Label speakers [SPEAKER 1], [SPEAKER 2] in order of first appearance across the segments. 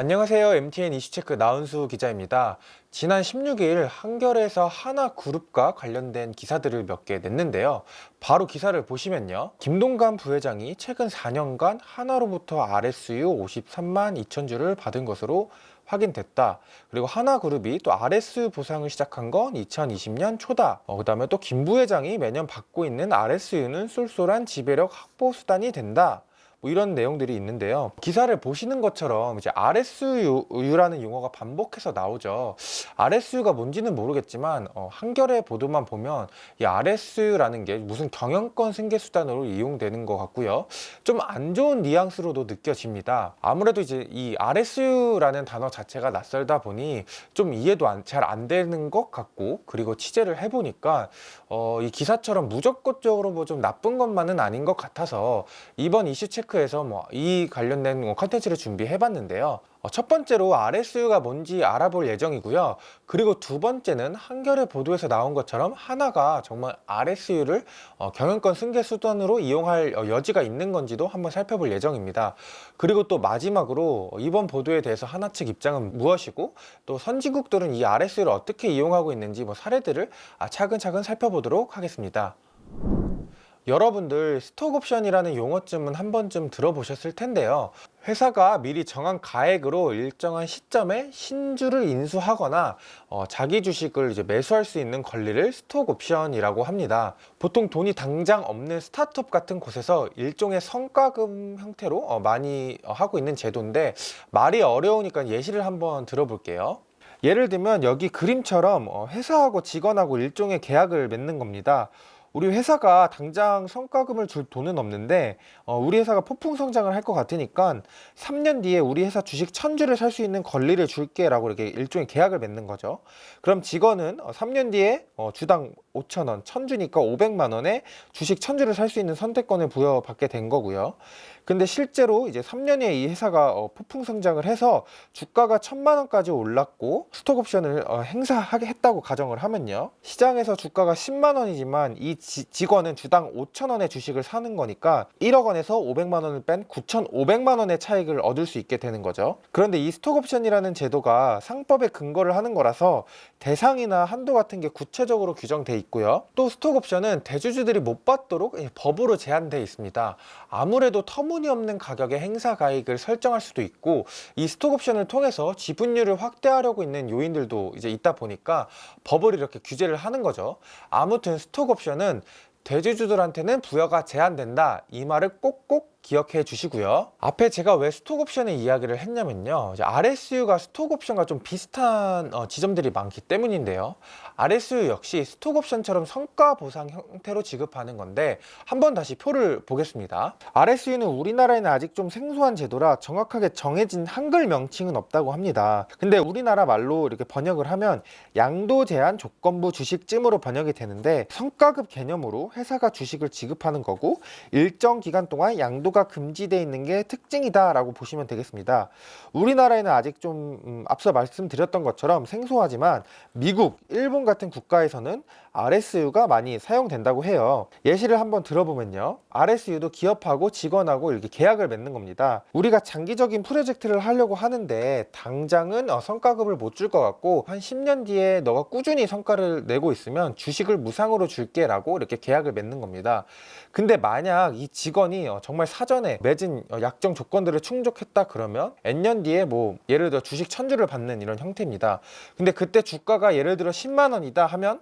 [SPEAKER 1] 안녕하세요. MTN 이슈체크 나은수 기자입니다. 지난 16일 한겨레에서 하나그룹과 관련된 기사들을 몇 개 냈는데요. 바로 기사를 보시면요. 김동관 부회장이 최근 4년간 하나로부터 RSU 53만 2천 주를 받은 것으로 확인됐다. 그리고 하나그룹이 또 RSU 보상을 시작한 건 2020년 초다. 그다음에 또 김 부회장이 매년 받고 있는 RSU는 쏠쏠한 지배력 확보 수단이 된다. 뭐 이런 내용들이 있는데요. 기사를 보시는 것처럼 이제 RSU라는 용어가 반복해서 나오죠. RSU가 뭔지는 모르겠지만 한겨레 보도만 보면 이 RSU라는 게 무슨 경영권 승계 수단으로 이용되는 것 같고요. 좀 안 좋은 뉘앙스로도 느껴집니다. 아무래도 이제 이 RSU라는 단어 자체가 낯설다 보니 좀 이해도 잘 안 되는 것 같고, 그리고 취재를 해보니까 이 기사처럼 무조건적으로 뭐 좀 나쁜 것만은 아닌 것 같아서 이번 이슈 체크에서 뭐 이 관련된 컨텐츠를 준비해 봤는데요. 첫 번째로 RSU가 뭔지 알아볼 예정이고요. 그리고 두 번째는 한겨레 보도에서 나온 것처럼 하나가 정말 RSU를 경영권 승계 수단으로 이용할 여지가 있는 건지도 한번 살펴볼 예정입니다. 그리고 또 마지막으로 이번 보도에 대해서 하나 측 입장은 무엇이고, 또 선진국들은 이 RSU를 어떻게 이용하고 있는지 뭐 사례들을 차근차근 살펴보도록 하겠습니다. 여러분들 스톡옵션이라는 용어쯤은 한 번쯤 들어보셨을 텐데요. 회사가 미리 정한 가액으로 일정한 시점에 신주를 인수하거나 자기 주식을 이제 매수할 수 있는 권리를 스톡옵션이라고 합니다. 보통 돈이 당장 없는 스타트업 같은 곳에서 일종의 성과금 형태로 많이 하고 있는 제도인데, 말이 어려우니까 예시를 한번 들어볼게요. 예를 들면 여기 그림처럼 회사하고 직원하고 일종의 계약을 맺는 겁니다. 우리 회사가 당장 성과금을 줄 돈은 없는데 우리 회사가 폭풍 성장을 할 것 같으니까 3년 뒤에 우리 회사 주식 1000주를 살 수 있는 권리를 줄게 라고 이렇게 일종의 계약을 맺는 거죠. 그럼 직원은 3년 뒤에 주당 5,000원, 1000주니까 500만 원에 주식 1000주를 살 수 있는 선택권을 부여받게 된 거고요. 근데 실제로 이제 3년에 이 회사가 폭풍 성장을 해서 주가가 1000만 원까지 올랐고 스톡옵션을 행사하게 했다고 가정을 하면요. 시장에서 주가가 10만 원이지만 이 직원은 주당 5천 원의 주식을 사는 거니까 1억 원에서 500만 원을 뺀 9,500만 원의 차익을 얻을 수 있게 되는 거죠. 그런데 이 스톡옵션이라는 제도가 상법에 근거를 하는 거라서 대상이나 한도 같은 게 구체적으로 규정돼 있고요. 또 스톡옵션은 대주주들이 못 받도록 법으로 제한돼 있습니다. 아무래도 터무니없는 가격의 행사 가액을 설정할 수도 있고, 이 스톡옵션을 통해서 지분율을 확대하려고 있는 요인들도 이제 있다 보니까 법을 이렇게 규제를 하는 거죠. 아무튼 스톡옵션은 대주주들한테는 부여가 제한된다, 이 말을 꼭꼭 기억해 주시고요. 앞에 제가 왜 스톡옵션의 이야기를 했냐면요, RSU가 스톡옵션과 좀 비슷한 지점들이 많기 때문인데요. RSU 역시 스톡옵션처럼 성과 보상 형태로 지급하는 건데, 한번 다시 표를 보겠습니다. RSU는 우리나라에는 아직 좀 생소한 제도라 정확하게 정해진 한글 명칭은 없다고 합니다. 근데 우리나라 말로 이렇게 번역을 하면 양도 제한 조건부 주식쯤으로 번역이 되는데, 성과급 개념으로 회사가 주식을 지급하는 거고 일정 기간 동안 양도가 금지되어 있는 게 특징이다 라고 보시면 되겠습니다. 우리나라에는 아직 좀 앞서 말씀드렸던 것처럼 생소하지만 미국, 일본 같은 국가에서는 RSU가 많이 사용된다고 해요. 예시를 한번 들어보면요, RSU도 기업하고 직원하고 이렇게 계약을 맺는 겁니다. 우리가 장기적인 프로젝트를 하려고 하는데 당장은 성과급을 못 줄 것 같고 한 10년 뒤에 너가 꾸준히 성과를 내고 있으면 주식을 무상으로 줄게 라고 이렇게 계약을 맺는 겁니다. 근데 만약 이 직원이 정말 사전에 맺은 약정 조건들을 충족했다 그러면 N년 뒤에 뭐 예를 들어 주식 1000주를 받는 이런 형태입니다. 근데 그때 주가가 예를 들어 10만 원이다 하면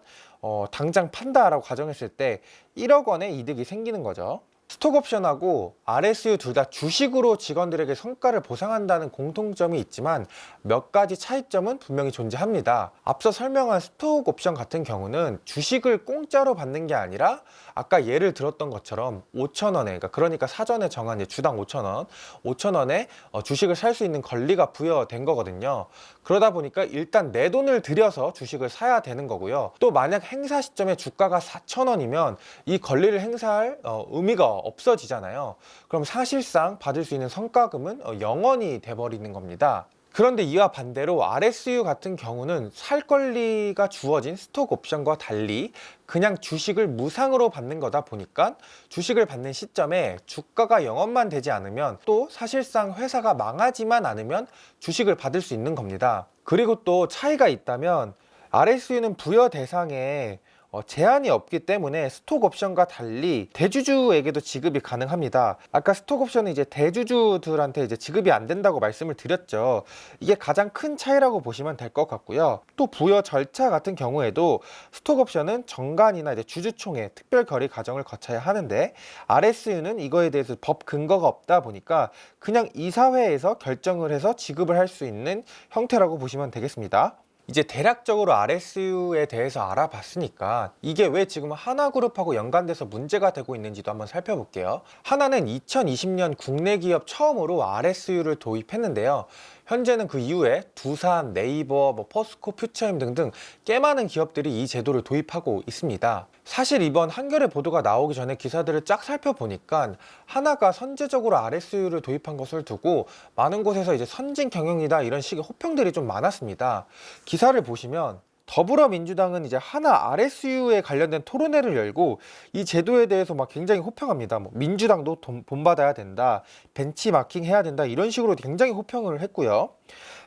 [SPEAKER 1] 당장 판다라고 가정했을 때 1억 원의 이득이 생기는 거죠. 스톡옵션하고 RSU 둘 다 주식으로 직원들에게 성과를 보상한다는 공통점이 있지만 몇 가지 차이점은 분명히 존재합니다. 앞서 설명한 스톡옵션 같은 경우는 주식을 공짜로 받는 게 아니라 아까 예를 들었던 것처럼 5,000원에, 그러니까 사전에 정한 주당 5,000원, 5,000원에 주식을 살 수 있는 권리가 부여된 거거든요. 그러다 보니까 일단 내 돈을 들여서 주식을 사야 되는 거고요. 또 만약 행사 시점에 주가가 4,000원이면 이 권리를 행사할 의미가 없어지잖아요. 그럼 사실상 받을 수 있는 성과금은 0원이 돼버리는 겁니다. 그런데 이와 반대로 RSU 같은 경우는 살 권리가 주어진 스톡 옵션과 달리 그냥 주식을 무상으로 받는 거다 보니까 주식을 받는 시점에 주가가 영업만 되지 않으면, 또 사실상 회사가 망하지만 않으면 주식을 받을 수 있는 겁니다. 그리고 또 차이가 있다면, RSU는 부여 대상에 제한이 없기 때문에 스톡 옵션과 달리 대주주에게도 지급이 가능합니다. 아까 스톡 옵션은 이제 대주주들한테 이제 지급이 안 된다고 말씀을 드렸죠. 이게 가장 큰 차이라고 보시면 될 것 같고요. 또 부여 절차 같은 경우에도 스톡 옵션은 정관이나 이제 주주총회 특별 결의 과정을 거쳐야 하는데, RSU는 이거에 대해서 법 근거가 없다 보니까 그냥 이사회에서 결정을 해서 지급을 할 수 있는 형태라고 보시면 되겠습니다. 이제 대략적으로 RSU에 대해서 알아봤으니까 이게 왜 지금 하나그룹하고 연관돼서 문제가 되고 있는지도 한번 살펴볼게요. 하나는 2020년 국내 기업 처음으로 RSU를 도입했는데요. 현재는 그 이후에 두산, 네이버, 포스코, 퓨처엠 등등 꽤 많은 기업들이 이 제도를 도입하고 있습니다. 사실 이번 한겨레 보도가 나오기 전에 기사들을 쫙 살펴보니까 하나가 선제적으로 RSU를 도입한 것을 두고 많은 곳에서 이제 선진 경영이다 이런 식의 호평들이 좀 많았습니다. 기사를 보시면 더불어민주당은 이제 하나 RSU에 관련된 토론회를 열고 이 제도에 대해서 막 굉장히 호평합니다. 민주당도 본받아야 된다, 벤치마킹 해야 된다, 이런 식으로 굉장히 호평을 했고요.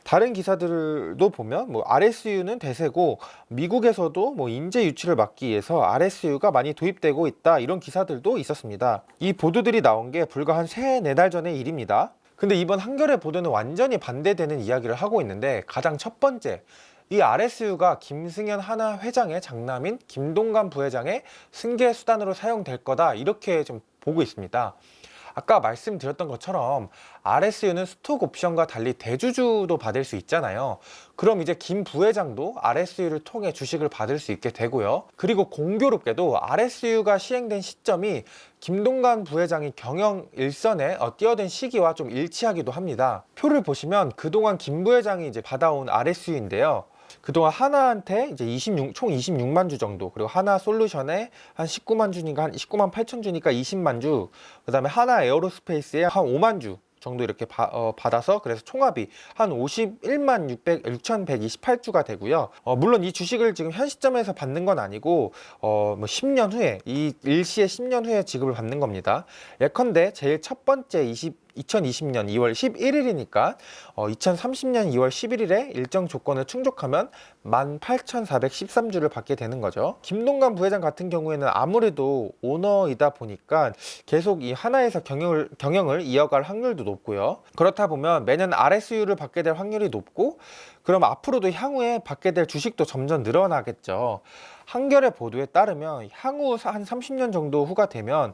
[SPEAKER 1] 다른 기사들도 보면 RSU는 대세고 미국에서도 인재 유치를 막기 위해서 RSU가 많이 도입되고 있다, 이런 기사들도 있었습니다. 이 보도들이 나온 게 불과 한 3-4달 전의 일입니다. 근데 이번 한겨레 보도는 완전히 반대되는 이야기를 하고 있는데, 가장 첫 번째, 이 RSU가 김승현 하나 회장의 장남인 김동관 부회장의 승계 수단으로 사용될 거다, 이렇게 좀 보고 있습니다. 아까 말씀드렸던 것처럼 RSU는 스톡 옵션과 달리 대주주도 받을 수 있잖아요. 그럼 이제 김 부회장도 RSU를 통해 주식을 받을 수 있게 되고요. 그리고 공교롭게도 RSU가 시행된 시점이 김동관 부회장이 경영 일선에 뛰어든 시기와 좀 일치하기도 합니다. 표를 보시면 그동안 김 부회장이 이제 받아온 RSU인데요. 그동안 하나한테 이제 총 26만 주 정도, 그리고 하나 솔루션에 한 19만 주니까 한 19만 8천 주니까 20만 주, 그 다음에 하나 에어로스페이스에 한 5만 주 정도 이렇게 받아서, 그래서 총합이 한 51만 6,128주가 되고요. 물론 이 주식을 지금 현 시점에서 받는 건 아니고 10년 후에, 이 일시에 10년 후에 지급을 받는 겁니다. 예컨대 제일 첫 번째 2020년 2월 11일이니까 2030년 2월 11일에 일정 조건을 충족하면 18,413주를 받게 되는 거죠. 김동관 부회장 같은 경우에는 아무래도 오너이다 보니까 계속 이 하나에서 경영을 이어갈 확률도 높고요. 그렇다 보면 매년 RSU를 받게 될 확률이 높고, 그럼 앞으로도 향후에 받게 될 주식도 점점 늘어나겠죠. 한겨레 보도에 따르면 향후 한 30년 정도 후가 되면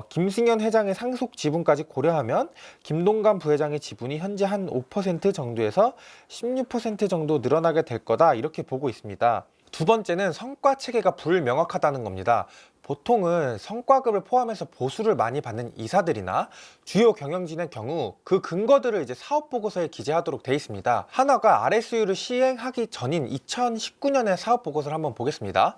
[SPEAKER 1] 김승현 회장의 상속 지분까지 고려하면 김동관 부회장의 지분이 현재 한 5% 정도에서 16% 정도 늘어나게 될 거다, 이렇게 보고 있습니다. 두 번째는 성과 체계가 불명확하다는 겁니다. 보통은 성과급을 포함해서 보수를 많이 받는 이사들이나 주요 경영진의 경우 그 근거들을 이제 사업보고서에 기재하도록 되어 있습니다. 하나가 RSU를 시행하기 전인 2019년의 사업보고서를 한번 보겠습니다.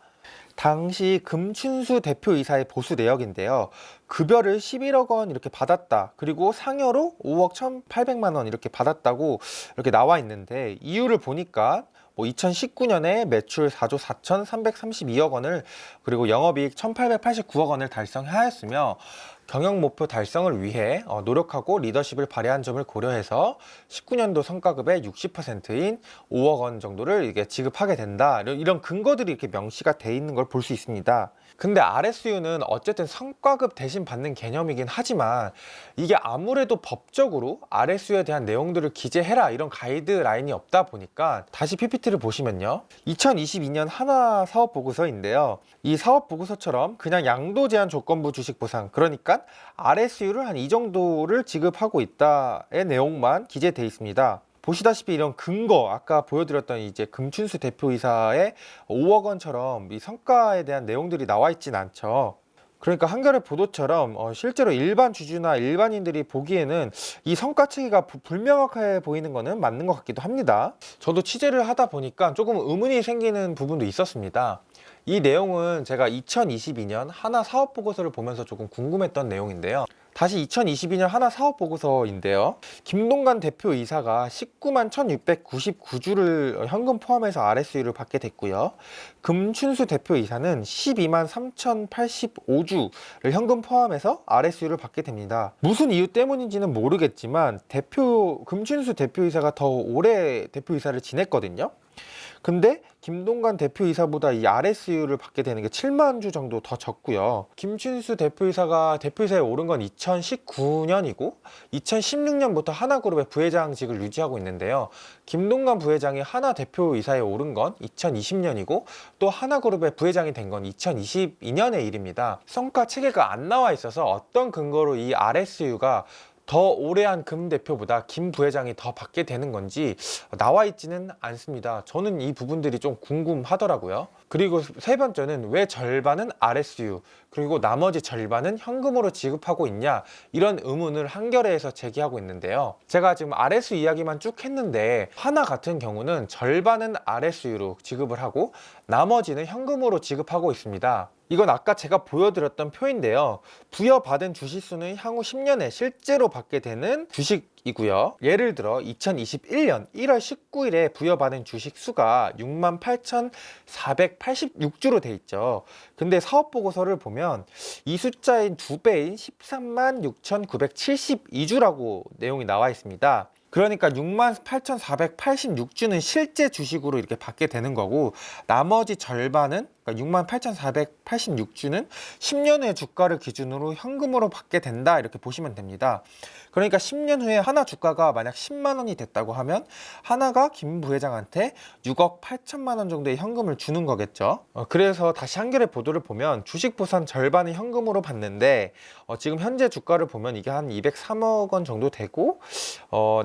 [SPEAKER 1] 당시 금춘수 대표이사의 보수 내역인데요. 급여를 11억 원 이렇게 받았다, 그리고 상여로 5억 1,800만 원 이렇게 받았다고 이렇게 나와 있는데, 이유를 보니까 2019년에 매출 4조 4,332억 원을, 그리고 영업이익 1,889억 원을 달성하였으며 경영 목표 달성을 위해 노력하고 리더십을 발휘한 점을 고려해서 19년도 성과급의 60%인 5억 원 정도를 이게 지급하게 된다, 이런 근거들이 이렇게 명시가 돼 있는 걸 볼 수 있습니다. 근데 RSU는 어쨌든 성과급 대신 받는 개념이긴 하지만, 이게 아무래도 법적으로 RSU에 대한 내용들을 기재해라 이런 가이드라인이 없다 보니까, 다시 PPT를 보시면요, 2022년 하나 사업보고서인데요, 이 사업보고서처럼 그냥 양도 제한 조건부 주식 보상, 그러니까 RSU를 한 이 정도를 지급하고 있다의 내용만 기재되어 있습니다. 보시다시피 이런 근거, 아까 보여드렸던 이제 금춘수 대표이사의 5억 원처럼 이 성과에 대한 내용들이 나와 있진 않죠. 그러니까 한겨레 보도처럼 실제로 일반 주주나 일반인들이 보기에는 이 성과 체계가 불명확해 보이는 거는 맞는 것 같기도 합니다. 저도 취재를 하다 보니까 조금 의문이 생기는 부분도 있었습니다. 이 내용은 제가 2022년 하나 사업보고서를 보면서 조금 궁금했던 내용인데요. 다시 2022년 하나 사업보고서인데요. 김동관 대표이사가 19만 1699주를 현금 포함해서 RSU를 받게 됐고요. 금춘수 대표이사는 12만 3085주를 현금 포함해서 RSU를 받게 됩니다. 무슨 이유 때문인지는 모르겠지만 금춘수 대표이사가 더 오래 대표이사를 지냈거든요. 근데 김동관 대표이사보다 이 RSU를 받게 되는 게 7만 주 정도 더 적고요. 김춘수 대표이사가 대표이사에 오른 건 2019년이고 2016년부터 하나그룹의 부회장직을 유지하고 있는데요. 김동관 부회장이 하나 대표이사에 오른 건 2020년이고 또 하나그룹의 부회장이 된 건 2022년의 일입니다. 성과 체계가 안 나와 있어서 어떤 근거로 이 RSU가 더 오래 한 금 대표보다 김 부회장이 더 받게 되는 건지 나와 있지는 않습니다. 저는 이 부분들이 좀 궁금하더라고요. 그리고 세 번째는 왜 절반은 RSU 그리고 나머지 절반은 현금으로 지급하고 있냐, 이런 의문을 한겨레에서 제기하고 있는데요. 제가 지금 RSU 이야기만 쭉 했는데 하나 같은 경우는 절반은 RSU로 지급을 하고 나머지는 현금으로 지급하고 있습니다. 이건 아까 제가 보여드렸던 표인데요. 부여받은 주식수는 향후 10년에 실제로 받게 되는 주식이고요. 예를 들어 2021년 1월 19일에 부여받은 주식 수가 68,486주로 돼 있죠. 근데 사업보고서를 보면 이 숫자인 2배인 13만 6,972주라고 내용이 나와 있습니다. 그러니까 68,486주는 실제 주식으로 이렇게 받게 되는 거고, 나머지 절반은, 그러니까 68,486주는 10년 후의 주가를 기준으로 현금으로 받게 된다, 이렇게 보시면 됩니다. 그러니까 10년 후에 하나 주가가 만약 10만 원이 됐다고 하면 하나가 김 부회장한테 6억 8천만 원 정도의 현금을 주는 거겠죠. 그래서 다시 한겨레 보도를 보면 주식 보상 절반은 현금으로 받는데 지금 현재 주가를 보면 이게 한 203억 원 정도 되고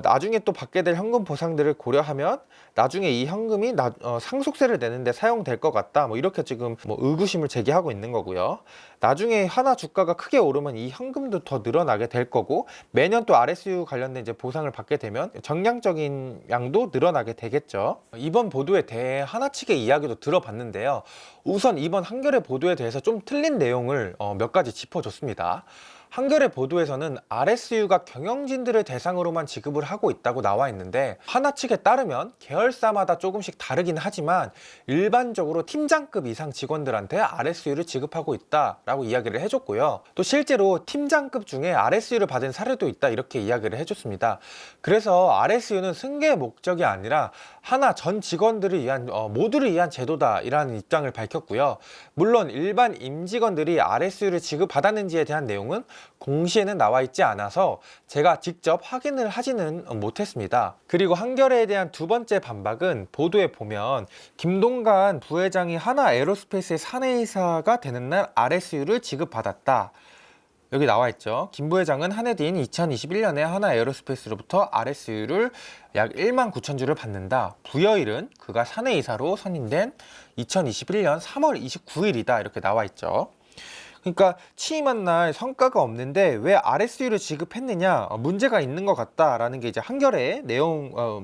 [SPEAKER 1] 나중에 또 받게 될 현금 보상들을 고려하면 나중에 이 현금이 상속세를 내는데 사용될 것 같다, 뭐 이렇게 지금 의구심을 제기하고 있는 거고요. 나중에 하나 주가가 크게 오르면 이 현금도 더 늘어나게 될 거고, 매년 또 RSU 관련된 이제 보상을 받게 되면 정량적인 양도 늘어나게 되겠죠. 이번 보도에 대해 하나 측의 이야기도 들어봤는데요. 우선 이번 한겨레 보도에 대해서 좀 틀린 내용을 몇 가지 짚어줬습니다. 한겨레 보도에서는 RSU가 경영진들을 대상으로만 지급을 하고 있다고 나와 있는데, 하나 측에 따르면 계열사마다 조금씩 다르긴 하지만 일반적으로 팀장급 이상 직원들한테 RSU를 지급하고 있다라고 이야기를 해줬고요. 또 실제로 팀장급 중에 RSU를 받은 사례도 있다, 이렇게 이야기를 해줬습니다. 그래서 RSU는 승계의 목적이 아니라 하나 전 직원들을 위한 모두를 위한 제도다, 이라는 입장을 밝혔고요. 물론 일반 임직원들이 RSU를 지급받았는지에 대한 내용은 공시에는 나와 있지 않아서 제가 직접 확인을 하지는 못했습니다. 그리고 한겨레에 대한 두 번째 반박은 보도에 보면 김동관 부회장이 하나 에어로스페이스의 사내이사가 되는 날 RSU를 지급받았다, 여기 나와 있죠. 김 부회장은 한 해 뒤인 2021년에 하나 에어로스페이스로부터 RSU를 약 1만 9천 주를 받는다. 부여일은 그가 사내이사로 선임된 2021년 3월 29일이다. 이렇게 나와 있죠. 그러니까 취임한 날 성과가 없는데 왜 RSU를 지급했느냐, 문제가 있는 것 같다라는 게 이제 한겨레의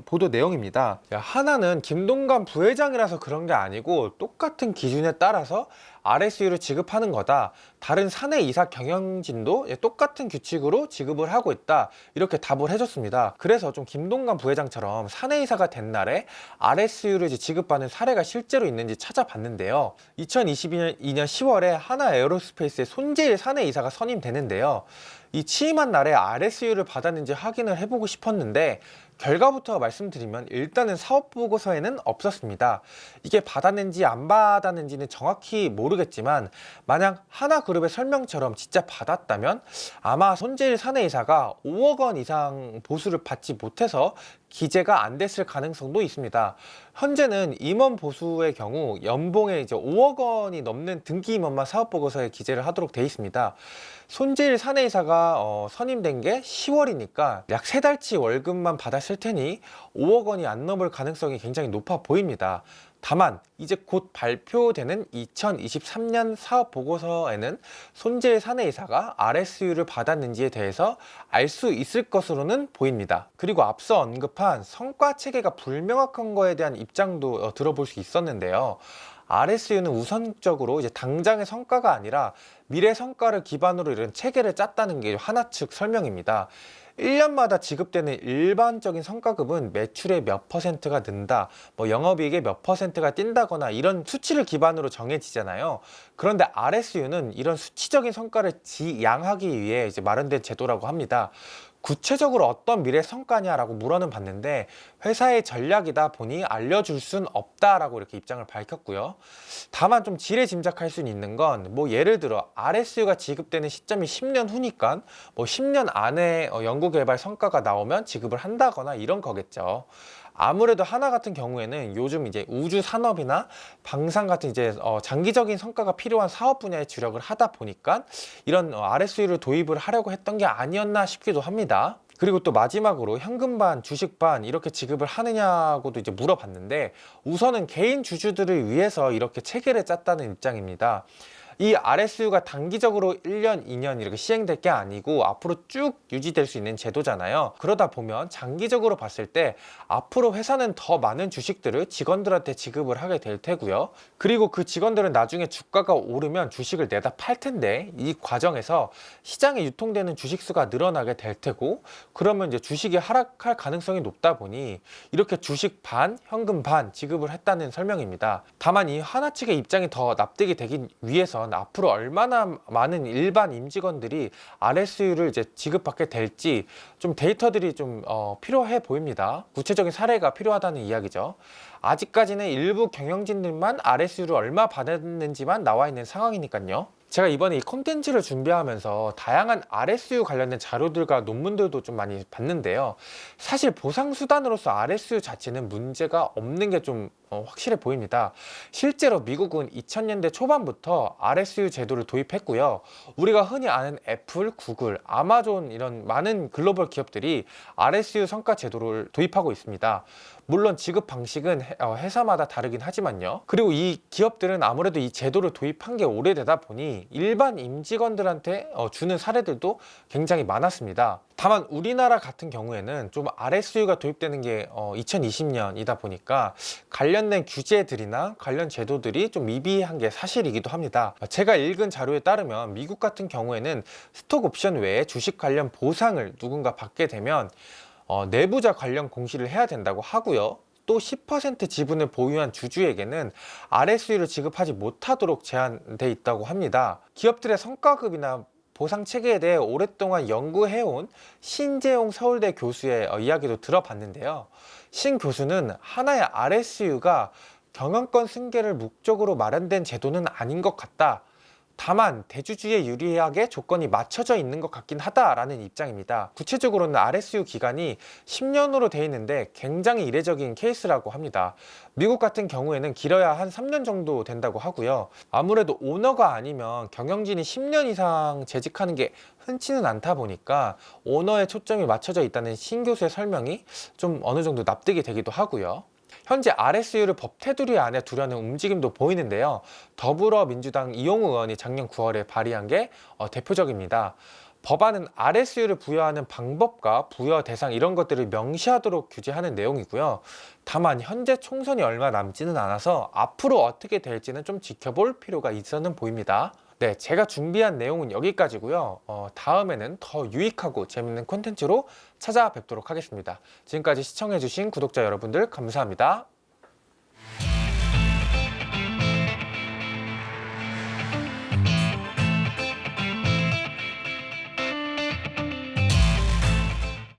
[SPEAKER 1] 보도 내용입니다. 하나는 김동관 부회장이라서 그런 게 아니고 똑같은 기준에 따라서 RSU를 지급하는 거다. 다른 사내 이사 경영진도 똑같은 규칙으로 지급을 하고 있다, 이렇게 답을 해줬습니다. 그래서 좀 김동관 부회장처럼 사내 이사가 된 날에 RSU를 지급받는 사례가 실제로 있는지 찾아봤는데요. 2022년 10월에 하나 에어로스페이스의 손재일 사내 이사가 선임되는데요. 이 취임한 날에 RSU를 받았는지 확인을 해보고 싶었는데 결과부터 말씀드리면 일단은 사업보고서에는 없었습니다. 이게 받았는지 안 받았는지는 정확히 모르겠지만 만약 하나그룹의 설명처럼 진짜 받았다면 아마 손재일 사내이사가 5억 원 이상 보수를 받지 못해서 기재가 안 됐을 가능성도 있습니다. 현재는 임원 보수의 경우 연봉에 이제 5억 원이 넘는 등기 임원만 사업보고서에 기재를 하도록 되어 있습니다. 손재일 사내이사가 선임된 게 10월이니까 약 3달치 월급만 받았을 테니 5억 원이 안 넘을 가능성이 굉장히 높아 보입니다. 다만 이제 곧 발표되는 2023년 사업보고서에는 손재일 사내이사가 RSU를 받았는지에 대해서 알 수 있을 것으로는 보입니다. 그리고 앞서 언급한 성과 체계가 불명확한 거에 대한 입장도 들어볼 수 있었는데요. RSU는 우선적으로 이제 당장의 성과가 아니라 미래 성과를 기반으로 이런 체계를 짰다는 게 하나 측 설명입니다. 1년마다 지급되는 일반적인 성과급은 매출의 몇 퍼센트가 는다, 뭐 영업이익의 몇 퍼센트가 뛴다거나 이런 수치를 기반으로 정해지잖아요. 그런데 RSU는 이런 수치적인 성과를 지양하기 위해 이제 마련된 제도라고 합니다. 구체적으로 어떤 미래 성과냐라고 물어는 봤는데 회사의 전략이다 보니 알려줄 순 없다라고 이렇게 입장을 밝혔고요. 다만 좀 지레 짐작할 수 있는 건 뭐 예를 들어 RSU가 지급되는 시점이 10년 후니까 뭐 10년 안에 연구개발 성과가 나오면 지급을 한다거나 이런 거겠죠. 아무래도 하나 같은 경우에는 요즘 이제 우주 산업이나 방산 같은 이제 장기적인 성과가 필요한 사업 분야에 주력을 하다 보니까 이런 RSU를 도입을 하려고 했던 게 아니었나 싶기도 합니다. 그리고 또 마지막으로 현금 반, 주식 반 이렇게 지급을 하느냐고도 이제 물어봤는데 우선은 개인 주주들을 위해서 이렇게 체계를 짰다는 입장입니다. 이 RSU가 단기적으로 1년, 2년 이렇게 시행될 게 아니고 앞으로 쭉 유지될 수 있는 제도잖아요. 그러다 보면 장기적으로 봤을 때 앞으로 회사는 더 많은 주식들을 직원들한테 지급을 하게 될 테고요. 그리고 그 직원들은 나중에 주가가 오르면 주식을 내다 팔 텐데 이 과정에서 시장에 유통되는 주식 수가 늘어나게 될 테고 그러면 이제 주식이 하락할 가능성이 높다 보니 이렇게 주식 반, 현금 반 지급을 했다는 설명입니다. 다만 이 하나 측의 입장이 더 납득이 되기 위해서 앞으로 얼마나 많은 일반 임직원들이 RSU를 이제 지급받게 될지 좀 데이터들이 좀 필요해 보입니다. 구체적인 사례가 필요하다는 이야기죠. 아직까지는 일부 경영진들만 RSU를 얼마 받았는지만 나와 있는 상황이니까요. 제가 이번에 이 콘텐츠를 준비하면서 다양한 RSU 관련된 자료들과 논문들도 좀 많이 봤는데요. 사실 보상수단으로서 RSU 자체는 문제가 없는 게 좀 확실해 보입니다. 실제로 미국은 2000년대 초반부터 RSU 제도를 도입했고요. 우리가 흔히 아는 애플, 구글, 아마존 이런 많은 글로벌 기업들이 RSU 성과 제도를 도입하고 있습니다. 물론 지급 방식은 회사마다 다르긴 하지만요. 그리고 이 기업들은 아무래도 이 제도를 도입한 게 오래되다 보니 일반 임직원들한테 주는 사례들도 굉장히 많았습니다. 다만 우리나라 같은 경우에는 좀 RSU가 도입되는 게 2020년이다 보니까 관련된 규제들이나 관련 제도들이 좀 미비한 게 사실이기도 합니다. 제가 읽은 자료에 따르면 미국 같은 경우에는 스톡 옵션 외에 주식 관련 보상을 누군가 받게 되면 내부자 관련 공시를 해야 된다고 하고요. 또 10% 지분을 보유한 주주에게는 RSU를 지급하지 못하도록 제한돼 있다고 합니다. 기업들의 성과급이나 보상 체계에 대해 오랫동안 연구해온 신재용 서울대 교수의 이야기도 들어봤는데요. 신 교수는 하나의 RSU가 경영권 승계를 목적으로 마련된 제도는 아닌 것 같다. 다만 대주주에 유리하게 조건이 맞춰져 있는 것 같긴 하다라는 입장입니다. 구체적으로는 RSU 기간이 10년으로 되어 있는데 굉장히 이례적인 케이스라고 합니다. 미국 같은 경우에는 길어야 한 3년 정도 된다고 하고요. 아무래도 오너가 아니면 경영진이 10년 이상 재직하는 게 흔치는 않다 보니까 오너에 초점이 맞춰져 있다는 신 교수의 설명이 좀 어느 정도 납득이 되기도 하고요. 현재 RSU를 법 테두리 안에 두려는 움직임도 보이는데요. 더불어민주당 이용우 의원이 작년 9월에 발의한 게 대표적입니다. 법안은 RSU를 부여하는 방법과 부여 대상 이런 것들을 명시하도록 규제하는 내용이고요. 다만 현재 총선이 얼마 남지는 않아서 앞으로 어떻게 될지는 좀 지켜볼 필요가 있어는 보입니다. 네, 제가 준비한 내용은 여기까지고요. 다음에는 더 유익하고 재밌는 콘텐츠로 찾아뵙도록 하겠습니다. 지금까지 시청해주신 구독자 여러분들 감사합니다.